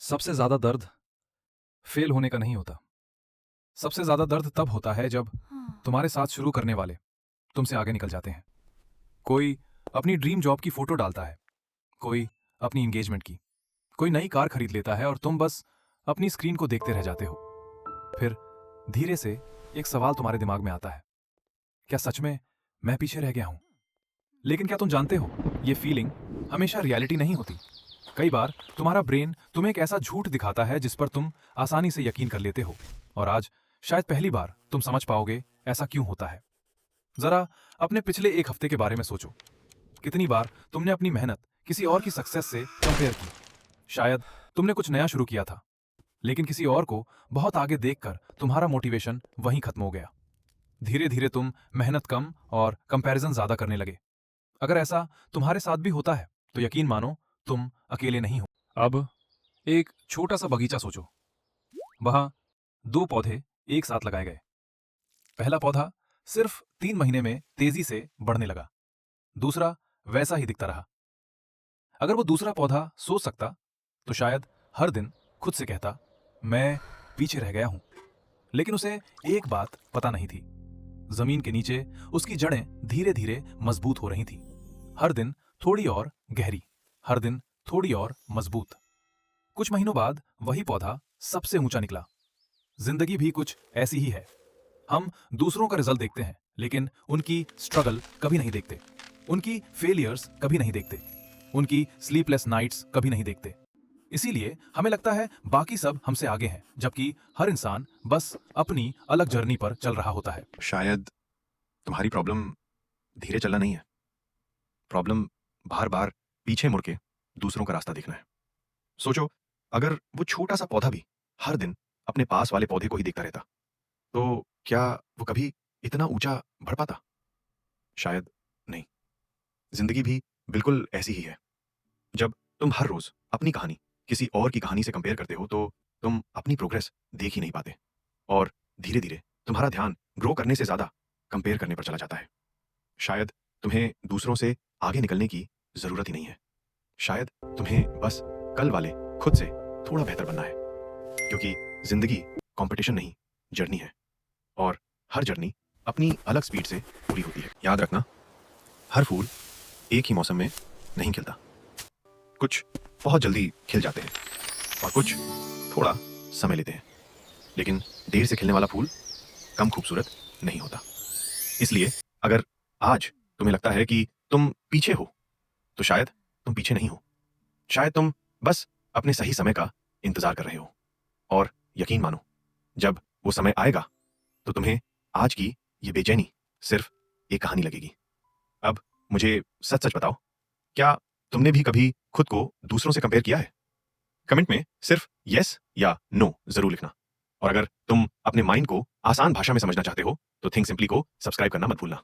सबसे ज्यादा दर्द फेल होने का नहीं होता। सबसे ज्यादा दर्द तब होता है जब हाँ। तुम्हारे साथ शुरू करने वाले तुमसे आगे निकल जाते हैं। कोई अपनी ड्रीम जॉब की फोटो डालता है, कोई अपनी एंगेजमेंट की, कोई नई कार खरीद लेता है और तुम बस अपनी स्क्रीन को देखते रह जाते हो। फिर धीरे से एक सवाल तुम्हारे दिमाग में आता है, क्या सच में मैं पीछे रह गया हूं? लेकिन क्या तुम जानते हो, ये फीलिंग हमेशा रियलिटी नहीं होती। कई बार तुम्हारा ब्रेन तुम्हें एक ऐसा झूठ दिखाता है जिस पर तुम आसानी से यकीन कर लेते हो। और आज शायद पहली बार तुम समझ पाओगे ऐसा क्यों होता है। जरा अपने पिछले एक हफ्ते के बारे में सोचो। कितनी बार तुमने अपनी मेहनत किसी और की सक्सेस से कंपेयर की? शायद तुमने कुछ नया शुरू किया था, लेकिन किसी और को बहुत आगे देखकर तुम्हारा मोटिवेशन वहीं खत्म हो गया। धीरे धीरे तुम मेहनत कम और कंपैरिजन ज्यादा करने लगे। अगर ऐसा तुम्हारे साथ भी होता है तो यकीन मानो, तुम अकेले नहीं हो। अब एक छोटा सा बगीचा सोचो। वहां दो पौधे एक साथ लगाए गए। पहला पौधा सिर्फ 3 महीने में तेजी से बढ़ने लगा, दूसरा वैसा ही दिखता रहा। अगर वो दूसरा पौधा सोच सकता तो शायद हर दिन खुद से कहता, मैं पीछे रह गया हूं। लेकिन उसे एक बात पता नहीं थी, जमीन के नीचे उसकी जड़ें धीरे धीरे मजबूत हो रही थी। हर दिन थोड़ी और गहरी, हर दिन थोड़ी और मजबूत। कुछ महीनों बाद वही पौधा सबसे ऊंचा निकला। जिंदगी भी कुछ ऐसी ही है। हम दूसरों का रिजल्ट देखते हैं, लेकिन उनकी स्ट्रगल कभी नहीं देखते, उनकी फेलियर्स कभी नहीं देखते, उनकी स्लीपलेस नाइट्स कभी नहीं देखते। इसीलिए हमें लगता है बाकी सब हमसे आगे हैं, जबकि हर इंसान बस अपनी अलग जर्नी पर चल रहा होता है। शायद तुम्हारी प्रॉब्लम धीरे चलना नहीं है। प्रॉब्लम बार बार पीछे मुड़ के दूसरों का रास्ता देखना है। सोचो, अगर वो छोटा सा पौधा भी हर दिन अपने पास वाले पौधे को ही देखता रहता, तो क्या वो कभी इतना ऊंचा बढ़ पाता? शायद नहीं। जिंदगी भी बिल्कुल ऐसी ही है। जब तुम हर रोज अपनी कहानी किसी और की कहानी से कंपेयर करते हो, तो तुम अपनी प्रोग्रेस देख ही नहीं पाते, और धीरे धीरे तुम्हारा ध्यान ग्रो करने से ज्यादा कंपेयर करने पर चला जाता है। शायद तुम्हें दूसरों से आगे निकलने की जरूरत ही नहीं है। शायद तुम्हें बस कल वाले खुद से थोड़ा बेहतर बनना है, क्योंकि जिंदगी कंपटीशन नहीं, जर्नी है। और हर जर्नी अपनी अलग स्पीड से पूरी होती है। याद रखना, हर फूल एक ही मौसम में नहीं खिलता। कुछ बहुत जल्दी खिल जाते हैं और कुछ थोड़ा समय लेते हैं, लेकिन देर से खिलने वाला फूल कम खूबसूरत नहीं होता। इसलिए अगर आज तुम्हें लगता है कि तुम पीछे हो, तो शायद तुम पीछे नहीं हो। शायद तुम बस अपने सही समय का इंतजार कर रहे हो। और यकीन मानो, जब वो समय आएगा तो तुम्हें आज की ये बेचैनी सिर्फ एक कहानी लगेगी। अब मुझे सच सच बताओ, क्या तुमने भी कभी खुद को दूसरों से कंपेयर किया है? कमेंट में सिर्फ यस या नो जरूर लिखना। और अगर तुम अपने माइंड को आसान भाषा में समझना चाहते हो, तो थिंक सिंपली को सब्सक्राइब करना मत भूलना।